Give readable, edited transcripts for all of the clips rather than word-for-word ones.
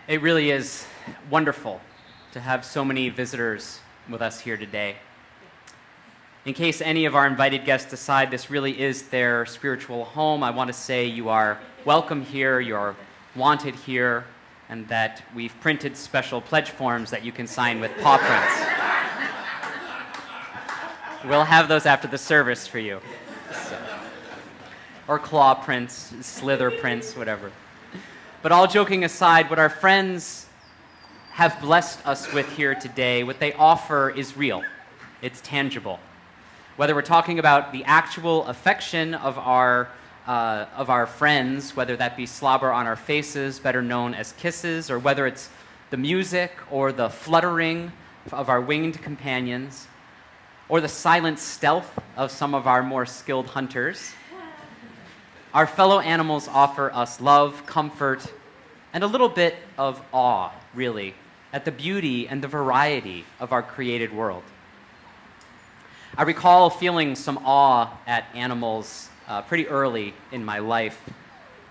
It really is wonderful to have so many visitors with us here today. In case any of our invited guests decide this really is their spiritual home, I want to say you are welcome here, you're wanted here, and that we've printed special pledge forms that you can sign with paw prints. We'll have those after the service for you. Or claw prints, slither prints, whatever. But all joking aside, what our friends have blessed us with here today, what they offer is real. It's tangible. Whether we're talking about the actual affection of our friends, whether that be slobber on our faces, better known as kisses, or whether it's the music or the fluttering of our winged companions, or the silent stealth of some of our more skilled hunters, our fellow animals offer us love, comfort, and a little bit of awe, really, at the beauty and the variety of our created world. I recall feeling some awe at animals pretty early in my life.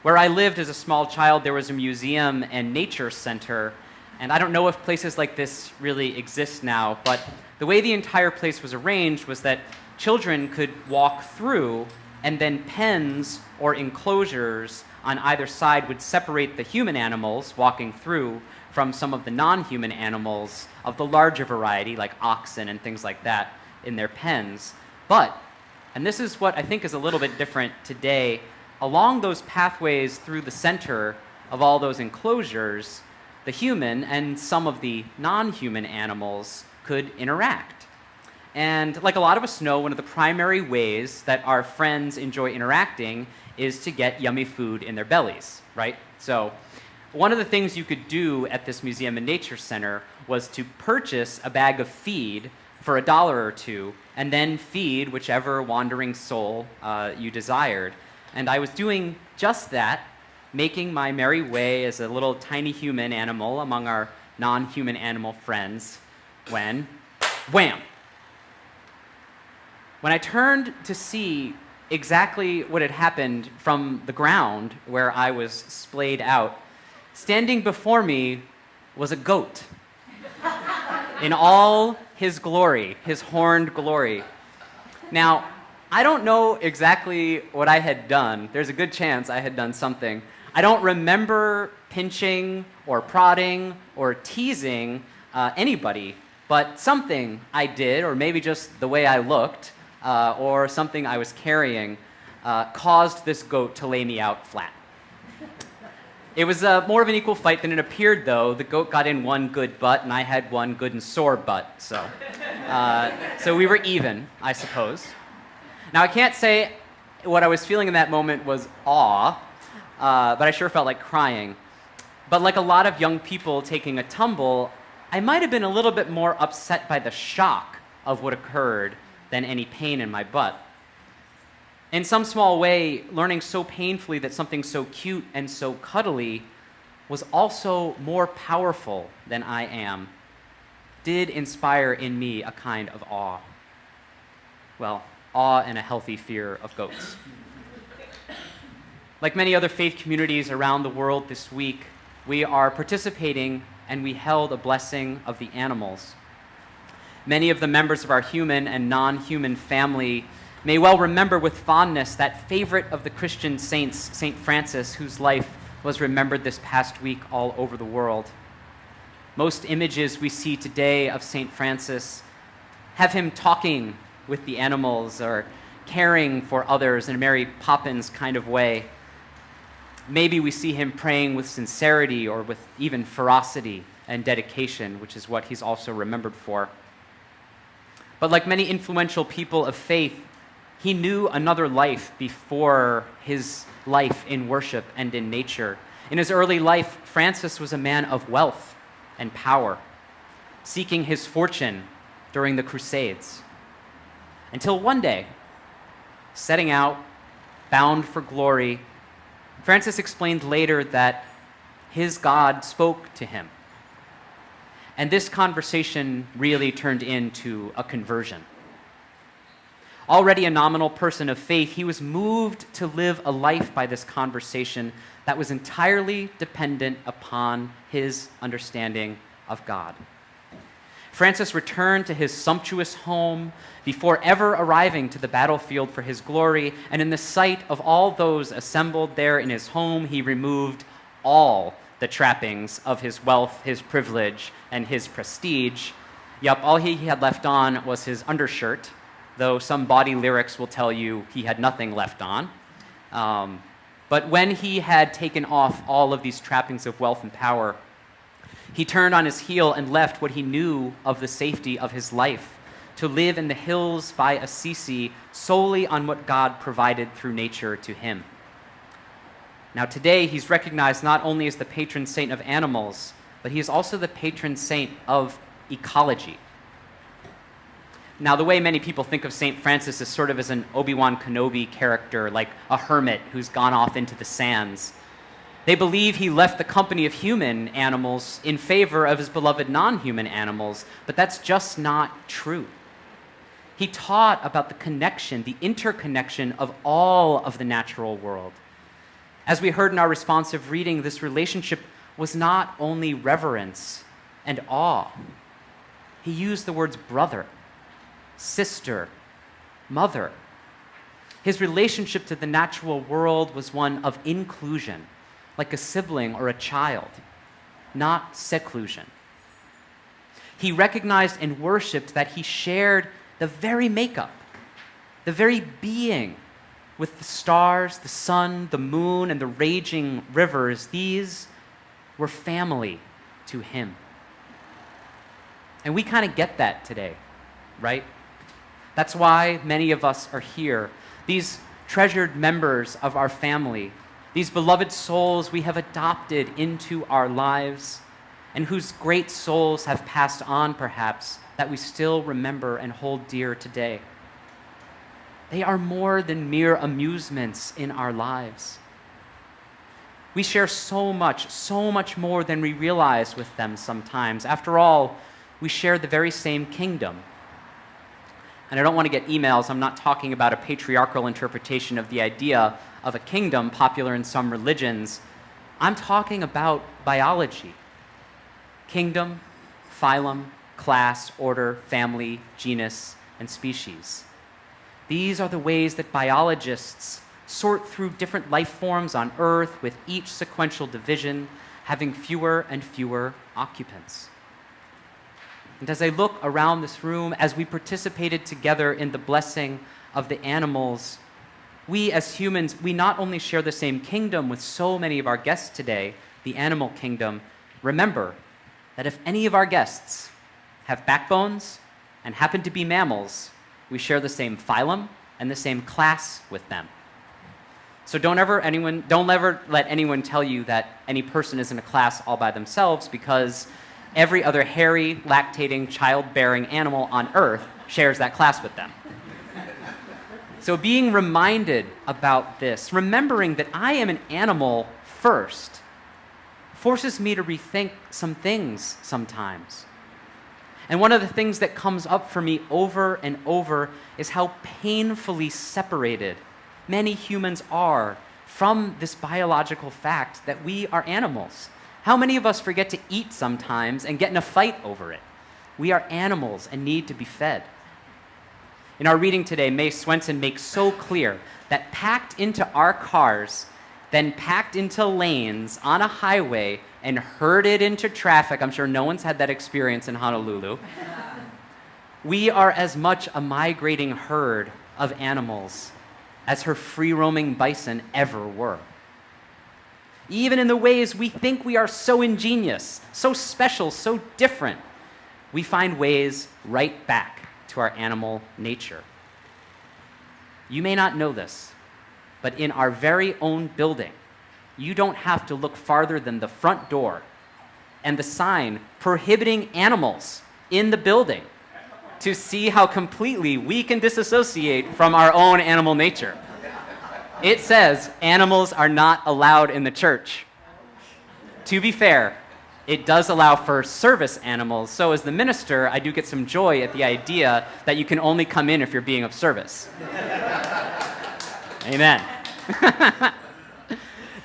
Where I lived as a small child, there was a museum and nature center, and I don't know if places like this really exist now, but the way the entire place was arranged was that children could walk through, and then pens or enclosures on either side would separate the human animals walking through from some of the non-human animals of the larger variety, like oxen and things like that, in their pens. But, and this is what I think is a little bit different today, along those pathways through the center of all those enclosures, the human and some of the non-human animals could interact. And like a lot of us know, one of the primary ways that our friends enjoy interacting is to get yummy food in their bellies, right? So one of the things you could do at this museum and nature center was to purchase a bag of feed for $1 or $2, and then feed whichever wandering soul you desired. And I was doing just that, making my merry way as a little tiny human animal among our non-human animal friends, when, wham! When I turned to see exactly what had happened from the ground where I was splayed out, standing before me was a goat in all his glory, his horned glory. Now, I don't know exactly what I had done. There's a good chance I had done something. I don't remember pinching or prodding or teasing anybody, but something I did, or maybe just the way I looked, or something I was carrying, caused this goat to lay me out flat. It was more of an equal fight than it appeared, though. The goat got in one good butt, and I had one good and sore butt, so we were even, I suppose. Now, I can't say what I was feeling in that moment was awe, but I sure felt like crying. But like a lot of young people taking a tumble, I might have been a little bit more upset by the shock of what occurred than any pain in my butt. In some small way, learning so painfully that something so cute and so cuddly was also more powerful than I am, did inspire in me a kind of awe. Well, awe and a healthy fear of goats. Like many other faith communities around the world this week, we are participating and we held a blessing of the animals. Many of the members of our human and non-human family may well remember with fondness that favorite of the Christian saints, St. Francis, whose life was remembered this past week all over the world. Most images we see today of St. Francis have him talking with the animals or caring for others in a Mary Poppins kind of way. Maybe we see him praying with sincerity or with even ferocity and dedication, which is what he's also remembered for. But like many influential people of faith, he knew another life before his life in worship and in nature. In his early life, Francis was a man of wealth and power, seeking his fortune during the Crusades. Until one day, setting out, bound for glory, Francis explained later that his God spoke to him. And this conversation really turned into a conversion. Already a nominal person of faith, he was moved to live a life by this conversation that was entirely dependent upon his understanding of God. Francis returned to his sumptuous home before ever arriving to the battlefield for his glory, and in the sight of all those assembled there in his home, he removed all the trappings of his wealth, his privilege, and his prestige. Yup, all he had left on was his undershirt, though some body lyrics will tell you he had nothing left on. But when he had taken off all of these trappings of wealth and power, he turned on his heel and left what he knew of the safety of his life, to live in the hills by Assisi solely on what God provided through nature to him. Now today, he's recognized not only as the patron saint of animals, but he is also the patron saint of ecology. Now, the way many people think of St. Francis is sort of as an Obi-Wan Kenobi character, like a hermit who's gone off into the sands. They believe he left the company of human animals in favor of his beloved non-human animals, but that's just not true. He taught about the connection, the interconnection of all of the natural world. As we heard in our responsive reading, this relationship was not only reverence and awe. He used the words brother, sister, mother. His relationship to the natural world was one of inclusion, like a sibling or a child, not seclusion. He recognized and worshiped that he shared the very makeup, the very being with the stars, the sun, the moon, and the raging rivers. These were family to him. And we kind of get that today, right? That's why many of us are here. These treasured members of our family, these beloved souls we have adopted into our lives, and whose great souls have passed on, perhaps, that we still remember and hold dear today. They are more than mere amusements in our lives. We share so much more than we realize with them sometimes. After all, we share the very same kingdom. And I don't want to get emails. I'm not talking about a patriarchal interpretation of the idea of a kingdom popular in some religions. I'm talking about biology. Kingdom, phylum, class, order, family, genus, and species. These are the ways that biologists sort through different life forms on Earth, with each sequential division having fewer and fewer occupants. And as I look around this room, as we participated together in the blessing of the animals, we as humans, we not only share the same kingdom with so many of our guests today, the animal kingdom. Remember that if any of our guests have backbones and happen to be mammals, we share the same phylum and the same class with them. So don't ever let anyone tell you that any person is in a class all by themselves, because every other hairy, lactating, childbearing animal on Earth shares that class with them. So being reminded about this, remembering that I am an animal first, forces me to rethink some things sometimes. And one of the things that comes up for me over and over is how painfully separated many humans are from this biological fact that we are animals. How many of us forget to eat sometimes and get in a fight over it? We are animals and need to be fed. In our reading today, May Swenson makes so clear that packed into our cars, then packed into lanes on a highway and herded into traffic — I'm sure no one's had that experience in Honolulu — we are as much a migrating herd of animals as her free-roaming bison ever were. Even in the ways we think we are so ingenious, so special, so different, we find ways right back to our animal nature. You may not know this, but in our very own building, you don't have to look farther than the front door and the sign prohibiting animals in the building to see how completely we can disassociate from our own animal nature. It says animals are not allowed in the church. To be fair, it does allow for service animals. So as the minister, I do get some joy at the idea that you can only come in if you're being of service. Amen.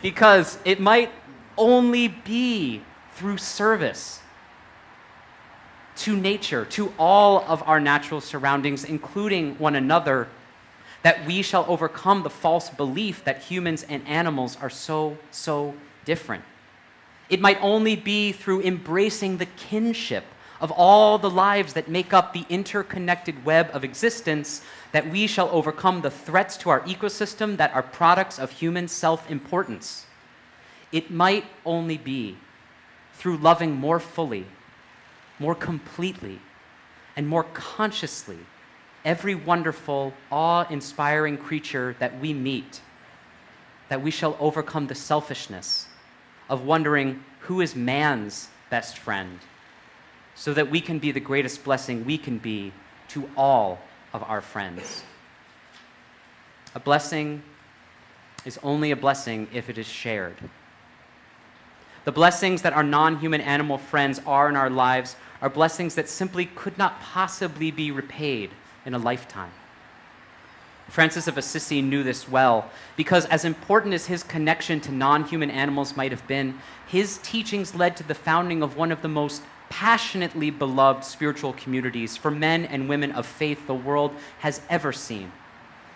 Because it might only be through service to nature, to all of our natural surroundings, including one another, that we shall overcome the false belief that humans and animals are so different. It might only be through embracing the kinship of all the lives that make up the interconnected web of existence that we shall overcome the threats to our ecosystem that are products of human self-importance. It might only be through loving more fully, more completely, and more consciously every wonderful, awe-inspiring creature that we meet, that we shall overcome the selfishness of wondering who is man's best friend, so that we can be the greatest blessing we can be to all of our friends. A blessing is only a blessing if it is shared. The blessings that our non-human animal friends are in our lives are blessings that simply could not possibly be repaid in a lifetime. Francis of Assisi knew this well, because as important as his connection to non-human animals might have been, his teachings led to the founding of one of the most passionately beloved spiritual communities for men and women of faith the world has ever seen.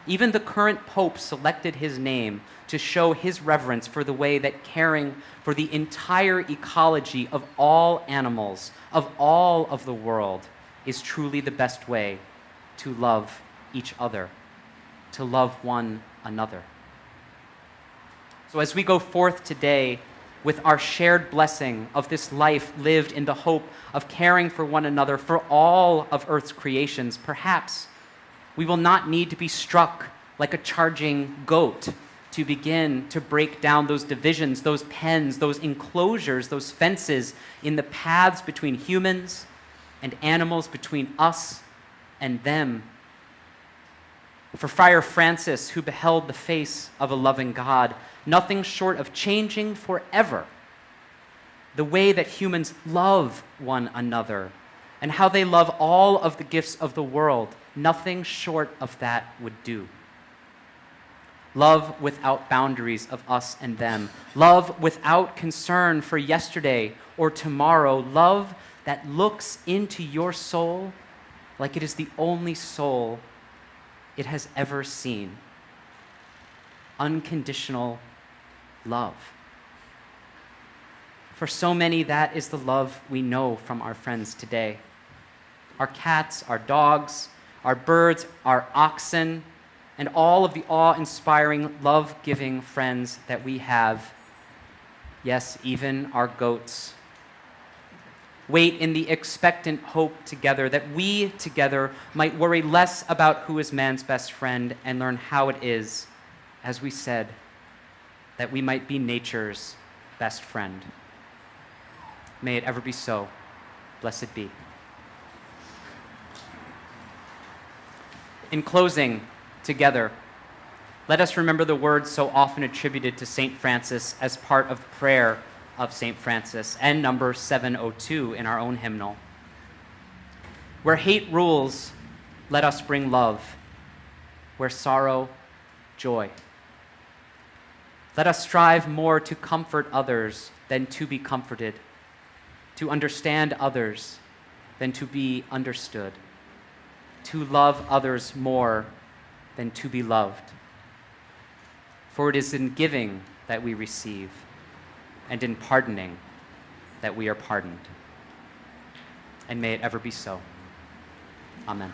Even the current Pope selected his name to show his reverence for the way that caring for the entire ecology of all animals, of all of the world, is truly the best way to love each other, to love one another. So as we go forth today with our shared blessing of this life lived in the hope of caring for one another for all of Earth's creations, perhaps we will not need to be struck like a charging goat to begin to break down those divisions, those pens, those enclosures, those fences in the paths between humans and animals, between us and them. For Friar Francis, who beheld the face of a loving God, nothing short of changing forever the way that humans love one another and how they love all of the gifts of the world, nothing short of that would do. Love without boundaries of us and them. Love without concern for yesterday or tomorrow. Love that looks into your soul like it is the only soul it has ever seen. Unconditional love. For so many, that is the love we know from our friends today. Our cats, our dogs, our birds, our oxen, and all of the awe-inspiring, love-giving friends that we have. Yes, even our goats. Wait in the expectant hope together that we together might worry less about who is man's best friend and learn how it is, as we said, that we might be nature's best friend. May it ever be so. Blessed be. In closing, together, let us remember the words so often attributed to St. Francis as part of the prayer of St. Francis, and number 702 in our own hymnal. Where hate rules, let us bring love. Where sorrow, joy. Let us strive more to comfort others than to be comforted, to understand others than to be understood, to love others more than to be loved. For it is in giving that we receive, and in pardoning that we are pardoned. And may it ever be so. Amen.